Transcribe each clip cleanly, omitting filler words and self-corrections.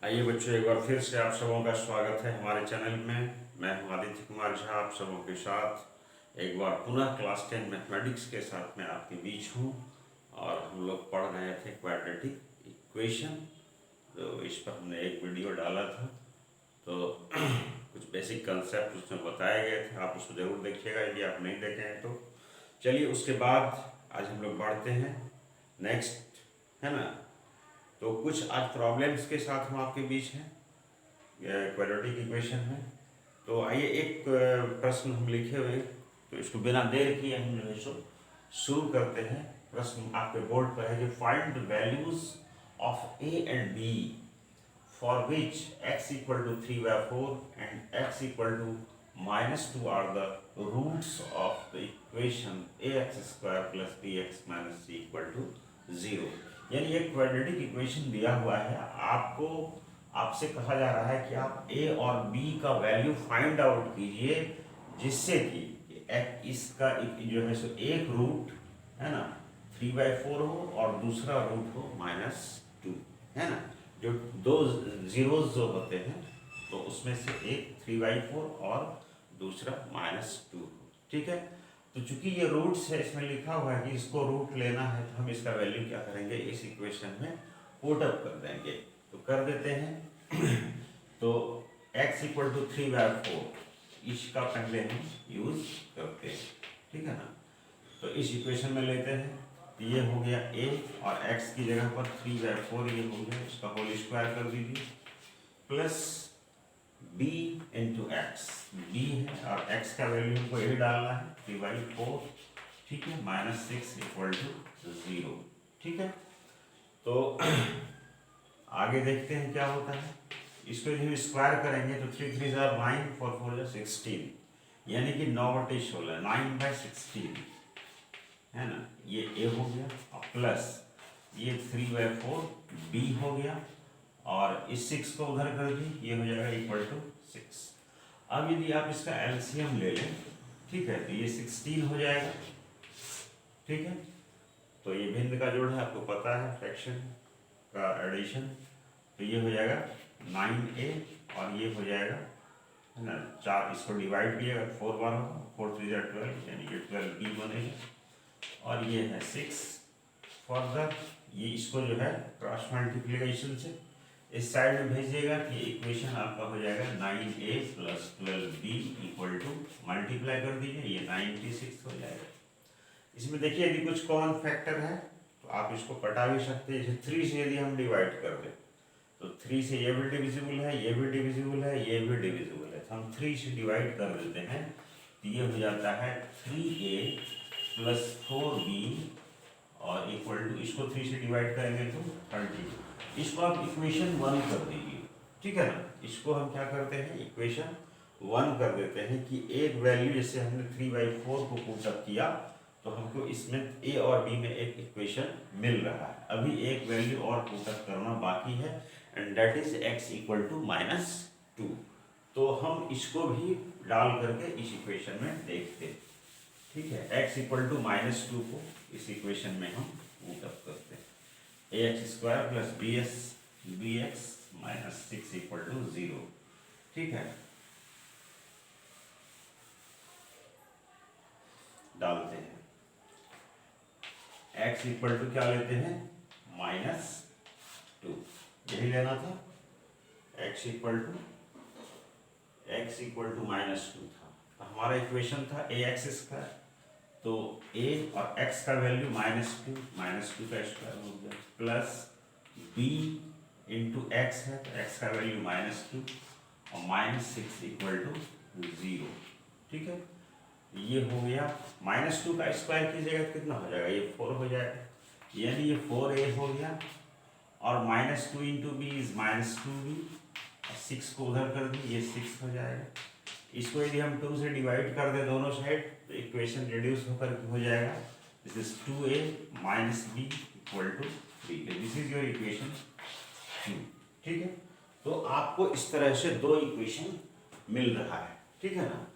आइए बच्चों, एक बार फिर से आप सबों का स्वागत है हमारे चैनल में। मैं हूं आदित्य कुमार झा, आप सबों के साथ एक बार पुनः क्लास 10 मैथमेटिक्स के साथ मैं आपके बीच हूं। और हम लोग पढ़ रहे थे क्वाड्रेटिक इक्वेशन। तो इस पर हमने एक वीडियो डाला था, तो कुछ बेसिक कंसेप्ट उसमें बताए गए थे। आप उसको ज़रूर देखिएगा यदि आप नहीं देखे हैं तो। चलिए उसके बाद आज हम लोग बढ़ते हैं नेक्स्ट, है ना। तो कुछ आज प्रॉब्लम्स के साथ हम आपके बीच हैं क्वाड्रेटिक इक्वेशन में। तो आइए एक प्रश्न हम लिखे हुए, तो इसको बिना देर किए हम जो है सो शुरू करते हैं। प्रश्न आपके बोर्ड पर है कि find the values of a and b for which x equal to 3/4 and x equal to -2 are the roots of the equation ax² plus bx minus c equal to 0। यानी एक क्वाड्रेटिक इक्वेशन दिया हुआ है, आपसे कहा जा रहा है कि आप a और b का वैल्यू फाइंड आउट कीजिए, जिससे कि इसका जो है सो एक रूट है ना 3/4 हो और दूसरा रूट हो -2, है ना। जो दो जीरोस जो होते हैं तो उसमें से एक 3/4 और दूसरा -2 हो, ठीक है। तो चूंकि ये रूट्स है, इसमें लिखा हुआ है कि इसको रूट लेना है, तो हम इसका वैल्यू क्या करेंगे, इस इक्वेशन में पुट अप कर देंगे। तो कर देते हैं तो x इक्वल टू 3/4 इसका पहले हम यूज करते हैं, ठीक है ना। तो इस इक्वेशन में लेते हैं, तो ये हो गया a और x की जगह पर 3/4 ये हो गया, इसका होल स्क्वायर कर दीजिए, plus b into x, b है और x का वैल्यू हमको यही डालना है 3/4, ठीक है, -6 इक्वल टू 0, ठीक है। तो आगे देखते हैं क्या होता है। इसको यदि स्क्वायर करेंगे तो 3 3 ज़ा 9, 4 4 ज़ा 16, यानी कि 9/16, 9/16, है ना। ये a हो गया और प्लस ये 3/4 b हो गया, और इस 6 को उधर कर दी, ये हो जाएगा इक्वल टू 6। अब यदि आप इसका एलसीएम ले लें, ठीक है, तो ये 16 हो जाएगा, ठीक है। तो ये भिन्न का जोड़ है, आपको पता है, फ्रैक्शन का एडिशन। तो ये हो जाएगा 9a और ये हो जाएगा, है ना, 4, इसको डिवाइड किएगा 4 बार होगा, 4 3 ज़ा 12, यानी कि 12b बनेगा। और ये है 6 फर्दर, ये इसको जो है क्रॉस मल्टीप्लिकेशन से इस साइड में भेजिएगा कि इक्वेशन आपका हो जाएगा 9a plus 12b equal to, multiply कर दीजिए, ये 96 हो जाएगा। इसमें देखिए यदि कुछ कॉमन फैक्टर है तो आप इसको कटा भी सकते हैं। जैसे 3 से यदि हम डिवाइड कर दें तो 3 से ये भी डिविजिबल है, ये भी डिविजिबल है, ये भी डिविजिबल है, तो हम 3 से डिवाइड कर देते हैं, तो ये हो जाता है 3a प्लस 4b और इक्वल टू, इसको 3 से डिवाइड करेंगे तो 30। इसको आप इक्वेशन 1 कर दीजिए, ठीक है ना। इसको हम क्या करते हैं, इक्वेशन 1 कर देते हैं कि एक वैल्यू, जैसे हमने 3/4 को पुट अप किया तो हमको इसमें a और b में एक इक्वेशन मिल रहा है। अभी एक वैल्यू और पुट अप करना बाकी है, and that is x equal to -2। तो हम इसको भी डाल करके इस इक्वेशन में देखते हैं, ठीक है। x इक्वल टू -2 को इस इक्वेशन में हम पुट अप करते हैं, ax² plus bx minus 6 equal to 0, ठीक है। डालते हैं x इक्वल टू क्या लेते हैं, -2, यही लेना था। x इक्वल टू -2 था, तो हमारा इक्वेशन था ax², तो a और x का वैल्यू -2 का स्क्वायर हो गया, प्लस b इंटू x है तो x का वैल्यू -2 और -6 इक्वल टू 0, ठीक है। ये हो गया, -2 का स्क्वायर कीजिएगा कितना हो जाएगा, ये 4 हो जाएगा, यानी ये 4a हो गया, और -2 इंटू बी इज -2b, और 6 को उधर कर दी, ये 6 हो जाएगा। इसको यदि हम 2 से डिवाइड कर दें दोनों साइड तो इक्वेशन रिड्यूस होकर हो जाएगा, this is 2a minus b equal to 3, this is your equation 2, ठीक है। तो आपको इस तरह से दो इक्वेशन मिल रहा है, ठीक है ना।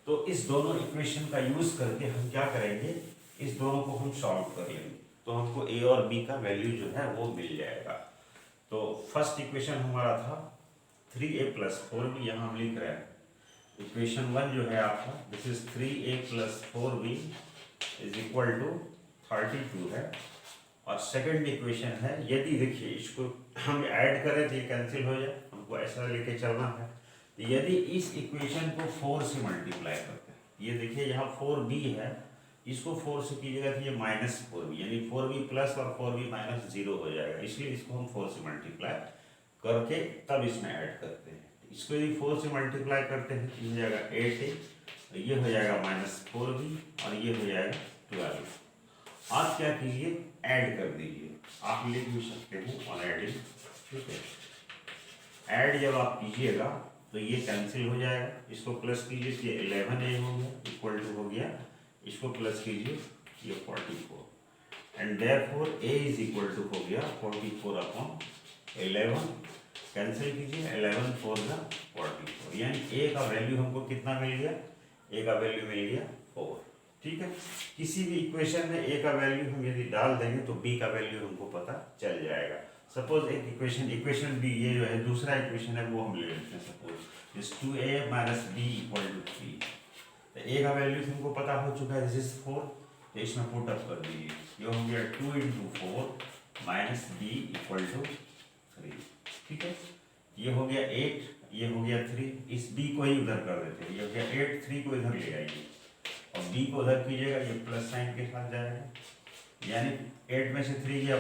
तो इस दोनों इक्वेशन का यूज करके हम क्या करेंगे, इस दोनों को हम सॉल्व कर लेंगे, तो हमको a और b का वैल्यू जो है वो मिल जाएगा। तो फर्स्ट इक्वेशन हमारा था 3a+4b, यहाँ हम लिख रहे हैं इक्वेशन 1 जो है आपका, this is 3a+4b is equal to 32 है। और सेकंड इक्वेशन है, यदि देखिए इसको हम ऐड करें तो ये कैंसिल हो जाए, हमको ऐसा लेके चलना है। तो यदि इस इक्वेशन को 4 से मल्टीप्लाई करते हैं, ये देखिए यहाँ 4b है, इसको 4 से कीजिएगा तो ये -4b, यानी 4b प्लस और 4b माइनस 0 हो जाएगा, इसलिए इसको हम 4 से मल्टीप्लाई करके तब इसमें ऐड करते हैं। इसको यदि 4 से मल्टीप्लाई करते हैं तो ये हो जाएगा 8a, तो ये हो जाएगा -4b और ये हो जाएगा 12। आप क्या कीजिए, ऐड कर दीजिए, आप लिख भी सकते हो ऑन एडिंग, ठीक है। ऐड जब आप कीजिएगा तो ये कैंसिल हो जाएगा, इसको प्लस कीजिए तो ये 11a हो गया, इक्वल टू हो गया, इसको प्लस कीजिए ये 44 and therefore a is equal to हो गया 44/11, कैंसिल कीजिए 11 4 जा 44, यानी a का वैल्यू हमको कितना मिल गया, a का वैल्यू मिल गया 4, ठीक है। किसी भी इक्वेशन में a का वैल्यू हम यदि डाल देंगे तो b का वैल्यू हमको पता चल जाएगा। सपोज एक इक्वेशन b, ये जो है दूसरा इक्वेशन है वो हम ले लेते हैं, सपोज इस 2a minus b equal to 3, तो a का वैल्यू हमको पता हो चुका है, दिस इज 4, तो इसमें पुट अप कर दीजिए, ये हो गया 2 × 4 माइनस b इक्वल टू 3, ठीक है। ये हो गया 8, ये हो गया 3, इस b को ही उधर कर देते हैं, ये हो गया 8, 3 को इधर ले आइए और b को उधर कीजिएगा, ये प्लस साइन के साथ जाएगा, यानी 8 में से 3 गया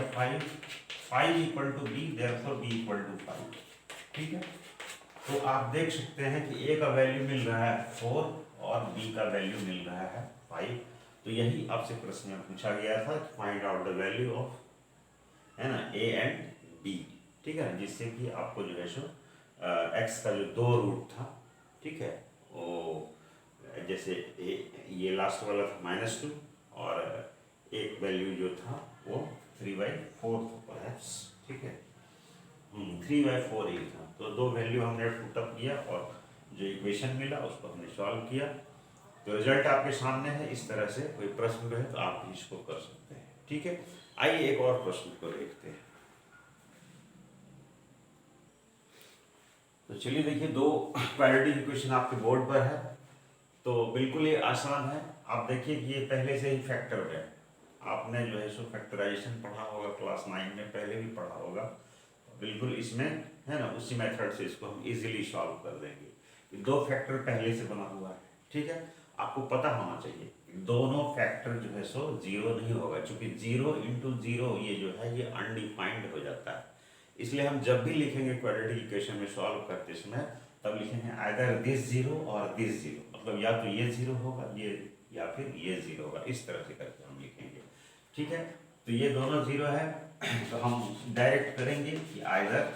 5 equal to b, therefore b equal to 5, ठीक है। तो आप देख सकते हैं कि a का वैल्यू मिल रहा है 4 और b का वैल्यू मिल रहा है 5। तो यही आपसे प्रश्न में पूछा गया था, find out the value of, है ना, a एंड b, ठीक है, जिससे कि आपको जो है सो x का जो 2 रूट था, ठीक है, वो जैसे ये लास्ट वाला था -2 और एक वैल्यू जो था वो 3/4 परहैप्स, ठीक है, 3/4 ही था। तो 2 वैल्यू हमने पुटअप किया और जो इक्वेशन मिला उसको हमने सॉल्व किया, तो रिजल्ट आपके सामने है। इस तरह से कोई प्रश्न रहे तो आप भी इसको कर सकते हैं, ठीक है। आइए एक और प्रश्न को देखते हैं। तो चलिए देखिए, 2 क्वाड्रेटिक इक्वेशन आपके बोर्ड पर है, तो बिल्कुल ये आसान है। आप देखिए कि ये पहले से ही फैक्टर है, आपने जो है सो फैक्टराइजेशन पढ़ा होगा, क्लास 9 में पहले भी पढ़ा होगा, बिल्कुल इसमें है ना, उसी मेथड से इसको हम इजीली सॉल्व कर देंगे। 2 फैक्टर पहले से बना हुआ है, ठीक है, आपको पता होना चाहिए दोनों फैक्टर जो है सो 0 नहीं होगा, क्योंकि 0 × 0 ये जो है ये अनडिफाइंड हो जाता है। इसलिए हम जब भी लिखेंगे क्वाड्रेटिक इक्वेशन में सॉल्व करते समय, तब लिखेंगे आइदर दिस 0 और दिस 0, मतलब या तो ये 0 होगा ये, या फिर ये 0 होगा, इस तरह से करके हम लिखेंगे, ठीक है। तो ये दोनों 0 है, तो हम डायरेक्ट करेंगे कि either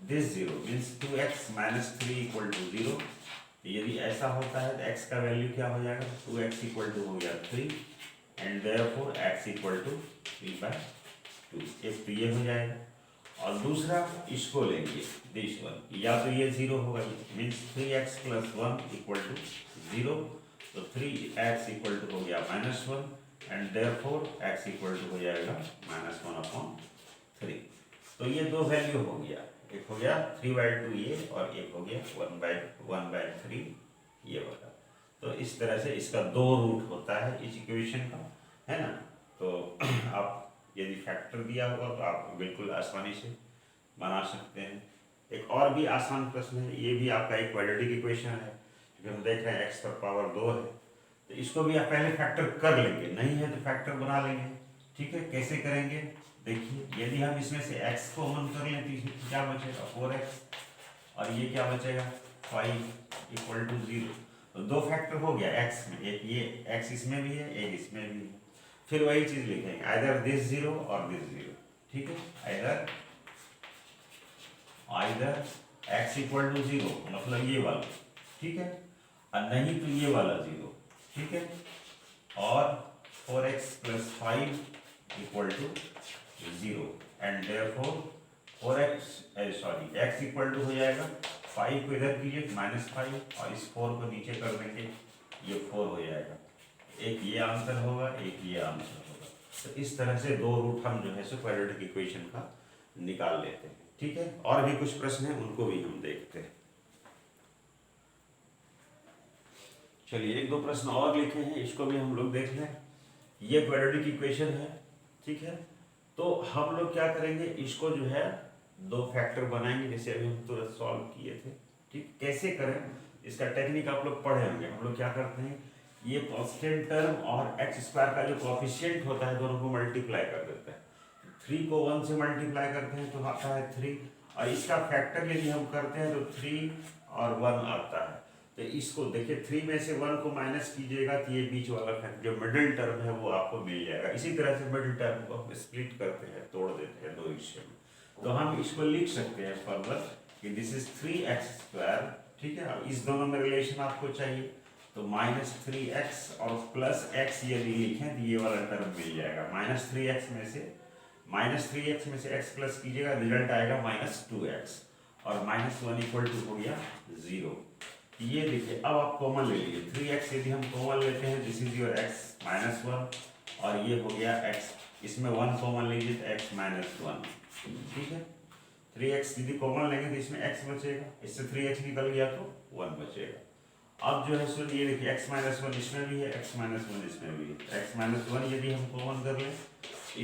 this 0 means 2x - 3 equal to 0। यदि ऐसा होता है तो x का वैल्यू क्या हो जाएगा, 2x इक्वल टू हो गया 3 and therefore x equal to 3/2, एक तो ये हो जाएगा। और दूसरा इसको लेंगे दिस वन, या तो ये 0 होगा, मीन्स 3x + 1 इक्वल टू 0, तो 3x इक्वल टू हो गया -1 and therefore x equal to हो जाएगा -1/3। तो ये 2 वैल्यू हो गया, एक हो गया 3/2 ये और एक हो गया 1/3 ये वाला। तो इस तरह से इसका 2 रूट होता है इस इक्वेशन का, है ना। तो आप यदि फैक्टर दिया होगा तो आप बिल्कुल आसानी से बना सकते हैं। एक और भी आसान प्रश्न है, ये भी आपका एक क्वाड्रेटिक इक्वेशन है, क्योंकि हम देख रहे हैं x पर पावर 2 है, तो इसको भी आप पहले फैक्टर कर लेंगे, नहीं है तो फैक्टर बना लेंगे, ठीक है। कैसे करेंगे देखिए, यदि हम इसमें से x को कॉमन कर लें तो इसमें क्या बचेगा 4x और ये क्या बचेगा 5 इक्वल टू 0। तो 2 फैक्टर हो गया x में, एक ये x इसमें भी है एक इसमें भी है। फिर वही चीज लिखेंगे आइदर दिस 0 और दिस 0, ठीक है, आइदर x इक्वल टू 0 मतलब ये वाला, ठीक है, और नहीं तो ये वाला 0, ठीक है, और 4x + 5 equal to 0 and therefore x equal to हो जाएगा 5 को इधर कीजिए -5 और इस 4 को नीचे कर देंगे, ये 4 हो जाएगा, एक ये आंसर होगा एक ये आंसर होगा। तो इस तरह से 2 रूट हम जो है सो क्वाड्रेटिक इक्वेशन का निकाल लेते हैं। ठीक है, और भी कुछ प्रश्न हैं उनको भी हम देखते हैं। चलिए एक दो प्रश्न और लिखे हैं, इसको भी हम लोग देख लें। ये क्वाड्रेटिक इक्वेशन है, ठीक है। तो हम लोग क्या करेंगे, इसको जो है दो फैक्टर बनाएंगे, जैसे अभी हम तुरंत सॉल्व किए थे। ठीक, कैसे करें इसका टेक्निक आप लोग पढ़े होंगे। हम लोग क्या करते हैं, ये कांस्टेंट टर्म और एक्स स्क्वायर का जो कोफिशिएंट होता है दोनों को मल्टीप्लाई कर देते हैं। 3 को 1 से मल्टीप्लाई करते हैं तो आता है 3, और इसका फैक्टर यदि हम करते हैं तो 3 और 1 आता है। तो इसको देखिए 3 में से 1 को माइनस कीजिएगा तो ये बीच वाला फैक्टर जो मिडिल टर्म है वो आपको मिल जाएगा। इसी तरह से मिडिल टर्म को हम स्प्लिट करते हैं, तोड़ देते हैं दो हिस्से में। तो हम इसको लिख सकते हैं फर्दर कि दिस इज 3x²। ठीक है, अब इस दोनों में रिलेशन आपको चाहिए तो -3x और प्लस x यदि लिखें तो ये वाला टर्म मिल जाएगा। -3x में से x प्लस कीजिएगा, रिजल्ट आएगा -2x, और -1 इक्वल टू हो गया 0। ये देखिए अब आप कॉमन ले लीजिए, 3x यदि हम कॉमन लेते हैं दिस इज योर x -1, और ये हो गया x, इसमें 1 कॉमन लीजिए तो x -1। ठीक है, 3x यदि कॉमन लेंगे तो इसमें x बचेगा, इससे 3x निकल गया तो 1 बचेगा। अब जो है सो ये देखिए x -1 इसमें भी है, x -1 इसमें भी है। x -1 यदि हम कॉमन कर लें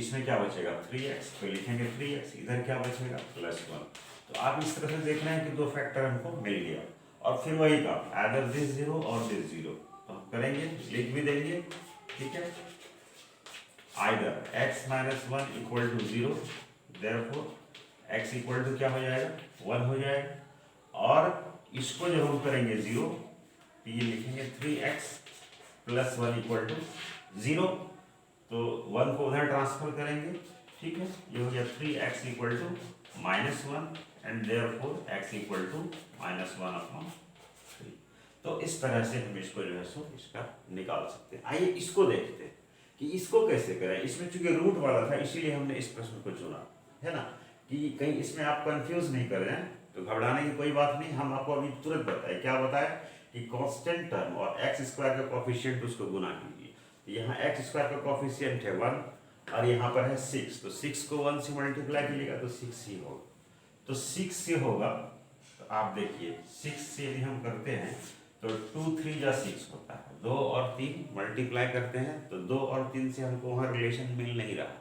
इसमें क्या बचेगा 3x, तो लिखेंगे 3x, इधर क्या बचेगा +1। तो आप इस तरह से देख रहे हैं कि दो फैक्टर हमको मिल गया, और फिर वही काम आइदर दिस 0 और दिस 0 तो हम करेंगे, लिख भी देंगे। ठीक है, either x -1 equal to 0, therefore x equal to क्या हो जाएगा 1 हो जाएगा, और इसको जब हम करेंगे 0 तो ये लिखेंगे 3x + 1 इक्वल टू 0, तो 1 को उधर ट्रांसफर करेंगे। ठीक है, ये हो गया 3x equal to -1 and therefore x equal to -1/3। तो इस तरह से हम इसको जो है सो इसका निकाल सकते हैं। आइए इसको देखते हैं कि इसको कैसे करें। इसमें चूंकि रूट वाला था इसीलिए हमने इस प्रश्न को चुना है ना, कि कहीं इसमें आप कंफ्यूज नहीं कर रहे हैं, तो घबराने की कोई बात नहीं। हम आपको अभी तुरंत बताए, क्या बताया कि कांस्टेंट टर्म और x² का कोफिशिएंट उसको गुना कीजिए। यहाँ x² का कोफिशिएंट है 1 और यहाँ पर है 6, तो 6 को 1 से मल्टीप्लाई कीजिएगा तो 6 ही होगा। तो 6 से होगा, तो आप देखिए 6 से यदि हम करते हैं तो 2 3 जा 6 होता है, 2 और 3 मल्टीप्लाई करते हैं तो 2 और 3 से हमको वहाँ रिलेशन मिल नहीं रहा है,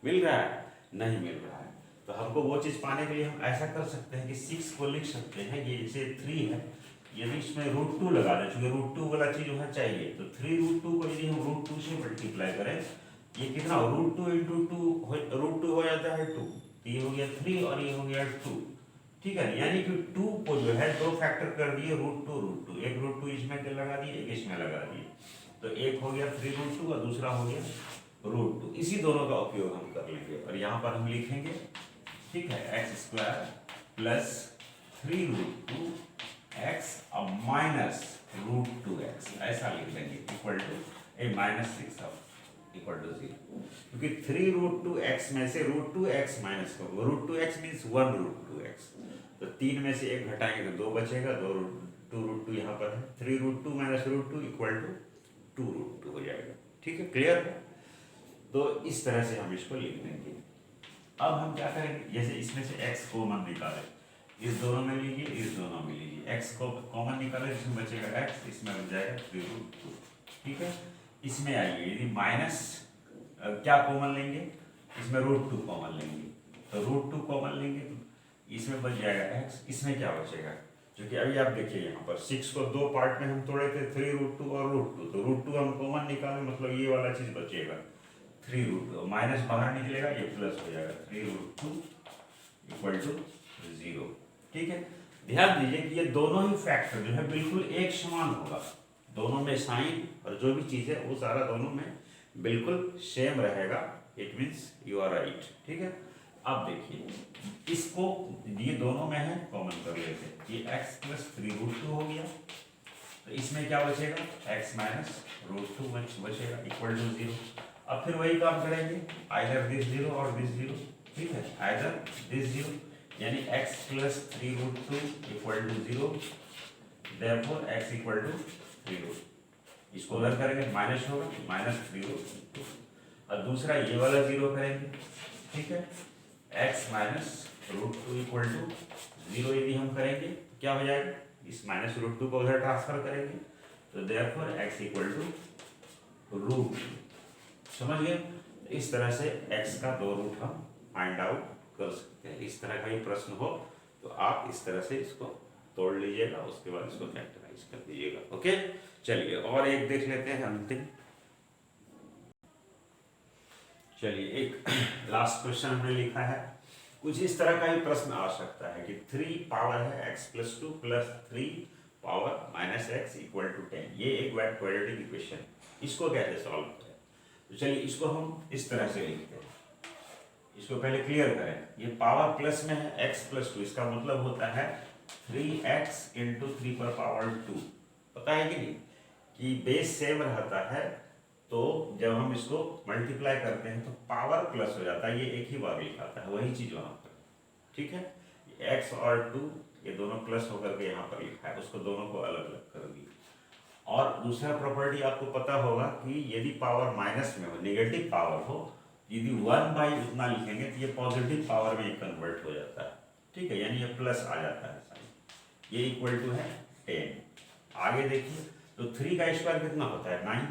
मिल रहा है नहीं मिल रहा है। तो हमको वो चीज़ पाने के लिए हम ऐसा कर सकते हैं कि 6 को लिख सकते हैं, ये जैसे 3 है, यदि इसमें √2 लगा दें, चूँकि √2 वाला चीज़ वहाँ चाहिए, तो 3√2 को यदि हम √2 से मल्टीप्लाई करें, ये कितना √2 × 2 √2 हो जाता है 2, ये हो गया 3 और ये हो गया 2। ठीक है, यानी कि 2 को जो है दो फैक्टर कर दिए √2, एक √2 इसमें के लगा दिए, एक इसमें लगा दिए, तो एक हो गया 3√2 और दूसरा हो गया √2। इसी दोनों का उपयोग हम कर लेंगे और यहाँ पर हम लिखेंगे, ठीक है, x² प्लस 3√2x और माइनस √2x, ऐसा लिख लेंगे, इक्वल टू -6 इक्वल टू 0, क्योंकि 3√2x में से √2x माइनस करो, √2x मीन्स 1√2x, तो 3 में से 1 घटाएंगे तो 2 बचेगा, 2√2 यहाँ पर है, 3√2 माइनस √2 इक्वल टू 2√2 हो जाएगा। ठीक है, क्लियर है। तो इस तरह से हम इसको लिख देंगे। अब हम क्या करेंगे, जैसे इसमें से x कॉमन निकालें, इस दोनों में लीजिए, इस दोनों में लीजिए, x को कॉमन निकालें, इसमें बचेगा x, इसमें बच जाएगा 3√2। ठीक है, इसमें आइए, यदि माइनस क्या कॉमन लेंगे, इसमें √2 कॉमन लेंगे, तो √2 कॉमन लेंगे तो इसमें बच जाएगा x, इसमें क्या बचेगा, क्योंकि अभी आप देखिए यहाँ पर 6 को दो पार्ट में हम तोड़े थे, 3√2 और √2, तो √2 हम कॉमन निकालें, मतलब ये वाला चीज़ बचेगा 3√2, माइनस बाहर निकलेगा, ये प्लस हो जाएगा 3√2 इक्वल टू 0। ठीक है, ध्यान दीजिए कि ये दोनों ही फैक्टर जो है बिल्कुल एक समान होगा, दोनों में साइन और जो भी चीज़ है वो सारा दोनों में बिल्कुल सेम रहेगा, it means you are right. ठीक है, अब देखिए इसको, ये दोनों में है, कॉमन कर लेते हैं, ये x + 3√2 हो गया, तो इसमें क्या बचेगा x - √2 बचेगा इक्वल टू 0। अब फिर वही काम करेंगे, आइदर दिस 0 और दिस 0। ठीक है, आइदर दिस 0 यानी x + 3√2 equal to 0, therefore x equal to 3√2, इसको उधर करेंगे माइनस होगा -3√2, और दूसरा ये वाला 0 करेंगे। ठीक है, x minus root two equal to 0 यदि हम करेंगे तो क्या हो जाएगा, इस माइनस रूट टू को उधर ट्रांसफर करेंगे तो therefore x equal to root, समझ गए। इस तरह से x का दो रूट हम फाइंड आउट कर सकते हैं। इस तरह का ही प्रश्न हो तो आप इस तरह से इसको तोड़ लीजिएगा, उसके बाद इसको फैक्टराइज कर दीजिएगा। ओके, चलिए और एक देख लेते हैं अंतिम। चलिए एक लास्ट क्वेश्चन हमने लिखा है, कुछ इस तरह का ही प्रश्न आ सकता है कि 3 पावर है x plus 2 plus 3 power minus x equal to 10। ये एक क्वाड्रेटिक इक्वेशन, इसको कैसे सॉल्व करें। तो चलिए इसको हम इस तरह से लिखते हैं, इसको पहले क्लियर करें। ये पावर प्लस में है x प्लस 2, इसका मतलब होता है 3x इंटू 3 पर पावर 2। पता है कि नहीं कि बेस सेम रहता है, तो जब हम इसको मल्टीप्लाई करते हैं तो पावर प्लस हो जाता है, ये एक ही बार लिखाता है, वही चीज वहां पर, ठीक है। x और 2 ये दोनों प्लस होकर के यहाँ पर लिखा है, उसको दोनों को अलग अलग कर दिया। और दूसरा प्रॉपर्टी आपको पता होगा कि यदि पावर माइनस में हो, नेगेटिव पावर हो, यदि 1 बाई उतना लिखेंगे तो ये पॉजिटिव पावर में कन्वर्ट हो जाता है, ठीक है, यानी ये प्लस आ जाता है साइन। ये इक्वल टू है 10। आगे देखिए तो 3 का स्क्वायर कितना होता है 9,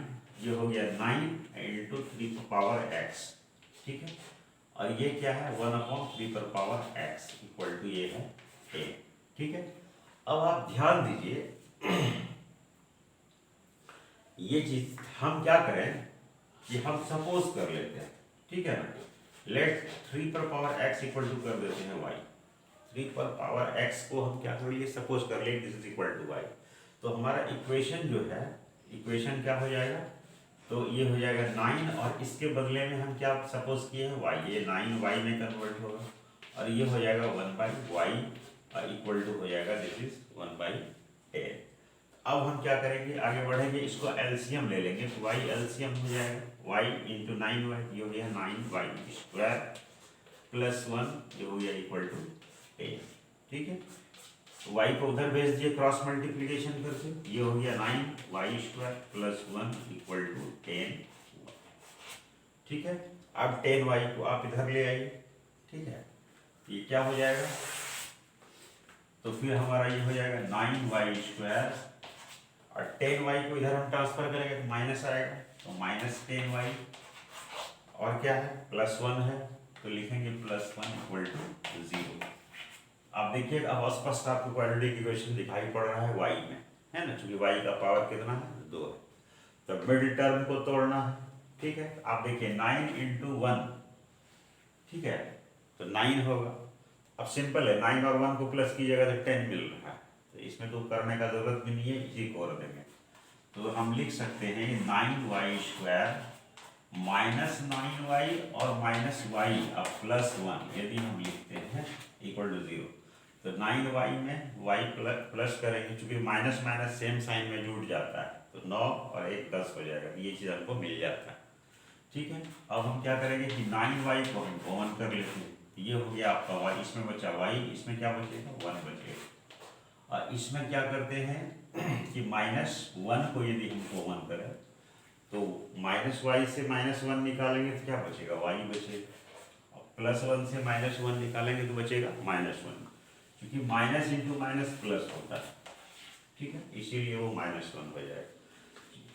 ये हो गया 9 इंटू 3 पावर x, ठीक है। और ये क्या है 1/3 पर पावर x इक्वल टू ये है 10, ठीक है। अब आप ध्यान दीजिए ये चीज हम क्या करें कि हम सपोज कर लेते हैं, ठीक है ना। लेट 3 पर पावर x इक्वल टू कर देते हैं y। 3 पर पावर x को हम क्या कर लिए, सपोज कर लिए this is equal to y। तो हमारा इक्वेशन जो है, इक्वेशन क्या हो जाएगा, तो ये हो जाएगा 9 और इसके बदले में हम क्या सपोज किए हैं y, ये 9y में कन्वर्ट होगा और ये हो जाएगा 1/y इक्वल टू हो जाएगा दिस इज 1/10। अब हम क्या करेंगे, आगे बढ़ेंगे, इसको एलसीएम ले लेंगे तो y एलसीएम हो जाएगा y इंटू 9y, ये हो गया 9y स्क्वायर प्लस 1, ये हो गया इक्वल टू 10, ठीक है। y को उधर भेज दिए क्रॉस मल्टीप्लीकेशन करके, ये हो गया 9y square plus 1 equal to 10, ठीक है। अब 10y को आप इधर ले आइए, ठीक है, ये क्या हो जाएगा, तो फिर हमारा ये हो जाएगा 9y स्क्वायर और 10y को इधर हम ट्रांसफर करेंगे तो माइनस आएगा, तो माइनस 10y और क्या है प्लस 1 है, तो लिखेंगे प्लस 1 इक्वल टू 0। आप देखिए अब स्पष्ट आपको क्वाड्रेटिक इक्वेशन दिखाई पड़ रहा है y में, है ना, क्योंकि y का पावर कितना है 2 है। तो मिडिल टर्म को तोड़ना है, ठीक है। आप देखिए 9 इंटू 1, ठीक है, तो 9 होगा। अब सिंपल है, 9 और 1 को प्लस कीजिएगा तो 10 मिल रहा है, तो इसमें तो करने का जरूरत भी नहीं है, इसी को कर देंगे। तो हम लिख सकते हैं 9y स्क्वायर माइनस 9y और माइनस y अब प्लस 1 यदि हम लिखते हैं इक्वल टू 0, तो 9y में y प्लस करेंगे, चूंकि माइनस माइनस सेम साइन में जुड़ जाता है, तो 9 और 1 10 हो जाएगा, ये चीज़ हमको मिल जाता है, ठीक है। अब हम क्या करेंगे कि 9y को हम कॉमन कर लेते हैं, ये हो गया आपका y, इसमें बचा y, इसमें क्या बचेगा 1 बचेगा। और इसमें क्या करते हैं कि माइनस 1 को यदि हम कॉमन करें तो माइनस y से माइनस 1 निकालेंगे तो क्या बचेगा y बचेगा, और प्लस 1 से माइनस 1 निकालेंगे तो बचेगा माइनस 1, क्योंकि माइनस इंटू माइनस प्लस होता है, ठीक है, इसीलिए वो माइनस 1 हो जाएगा।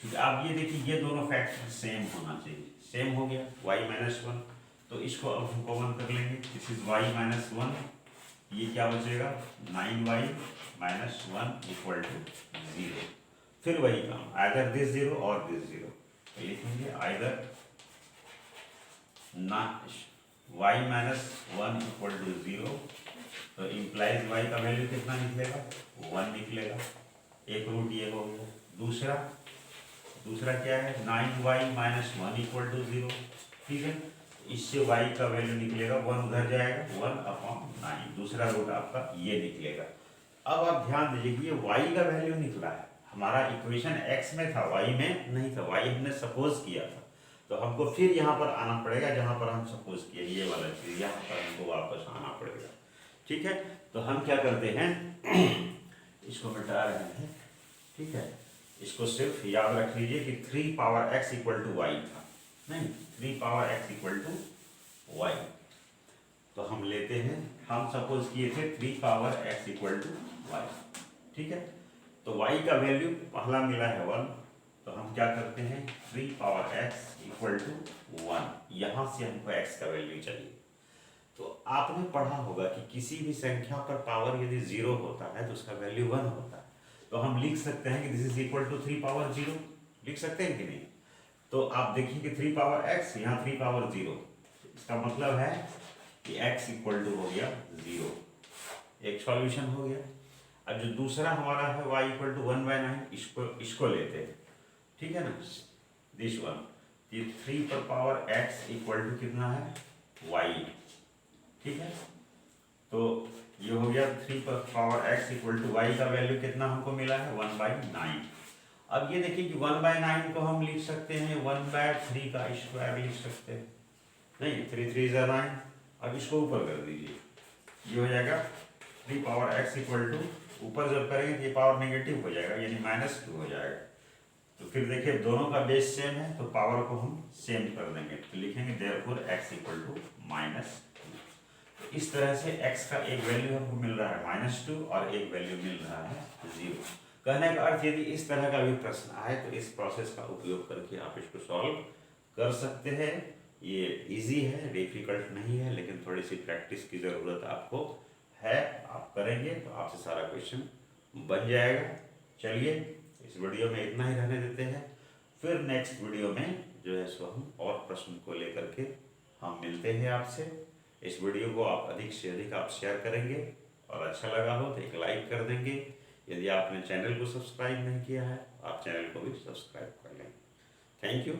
क्योंकि आप ये देखिए ये दोनों फैक्टर सेम होना चाहिए, सेम हो गया y माइनस 1, तो इसको अब हम कॉमन कर लेंगे, दिस इज y माइनस 1, ये क्या बचेगा 9y माइनस 1 इक्वल टू 0। फिर वही काम, आइदर दिस 0 और दिस 0, तो लिखेंगे either y minus 1 equal to 0, तो इम्प्लाइज y का वैल्यू कितना निकलेगा 1 निकलेगा, एक रूट ये हो गया। दूसरा क्या है 9y माइनस 1 इक्वल टू 0, ठीक है, इससे y का वैल्यू निकलेगा 1 उधर जाएगा 1/9, दूसरा रूट आपका ये निकलेगा। अब आप ध्यान दीजिए कि ये y का वैल्यू निकला है, हमारा इक्वेशन x में था y में नहीं था, y हमने सपोज किया था, तो हमको फिर यहाँ पर आना पड़ेगा जहाँ पर हम सपोज किए, ये वाला चीज यहाँ पर हमको वापस आना पड़ेगा, ठीक है। तो हम क्या करते हैं इसको मिटा रहे हैं, ठीक है, इसको सिर्फ याद रख लीजिए कि 3 power x equal to y था, नहीं 3 power x equal to y, तो हम हम सपोज किए थे 3 power x equal to y, ठीक है। तो y का वैल्यू पहला मिला है 1, तो हम क्या करते हैं 3 पावर x इक्वल टू 1, यहाँ से हमको x का वैल्यू चाहिए। तो आपने पढ़ा होगा कि किसी भी संख्या पर पावर यदि 0 होता है तो उसका वैल्यू 1 होता है। तो हम लिख सकते हैं कि this is equal to 3 power 0, लिख सकते हैं कि नहीं। तो आप देखिए कि 3 पावर x, यहाँ 3 पावर 0, इसका मतलब है कि x इक्वल टू हो गया 0, एक सॉल्यूशन हो गया। अब जो दूसरा हमारा है y इक्वल टू 1/9, इसको लेते हैं, ठीक है ना, दिस वन। ये 3 पर पावर x इक्वल टू कितना है y, ठीक है। तो ये हो गया 3 पर power x equal to y का वैल्यू कितना हमको मिला है 1/9। अब ये देखिए कि 1/9 को हम लिख सकते हैं 1/3 का स्क्वायर लिख सकते हैं, नहीं 3 3 is 9। अब इसको ऊपर कर दीजिए, ये हो जाएगा 3 पावर x इक्वल टू, ऊपर जब करेंगे तो ये पावर नेगेटिव हो जाएगा यानी -2 हो जाएगा। तो फिर देखिए दोनों का बेस सेम है तो पावर को हम सेम कर देंगे, तो लिखेंगे देयरफॉर x इक्वल टू -2। तो इस तरह से x का एक वैल्यू हमको मिल रहा है -2 और एक वैल्यू मिल रहा है 0। कहने का अर्थ यदि इस तरह का भी प्रश्न आए तो इस प्रोसेस का उपयोग करके आप इसको सॉल्व कर सकते हैं। ये इजी है, डिफिकल्ट नहीं है, लेकिन थोड़ी सी प्रैक्टिस की ज़रूरत आपको है। आप करेंगे तो आपसे सारा क्वेश्चन बन जाएगा। चलिए इस वीडियो में इतना ही रहने देते हैं, फिर नेक्स्ट वीडियो में जो है सो हम और प्रश्न को लेकर के हम मिलते हैं आपसे। इस वीडियो को आप अधिक से अधिक आप शेयर करेंगे और अच्छा लगा हो तो एक लाइक कर देंगे। यदि आपने चैनल को सब्सक्राइब नहीं किया है आप चैनल को भी सब्सक्राइब कर लें। Thank you.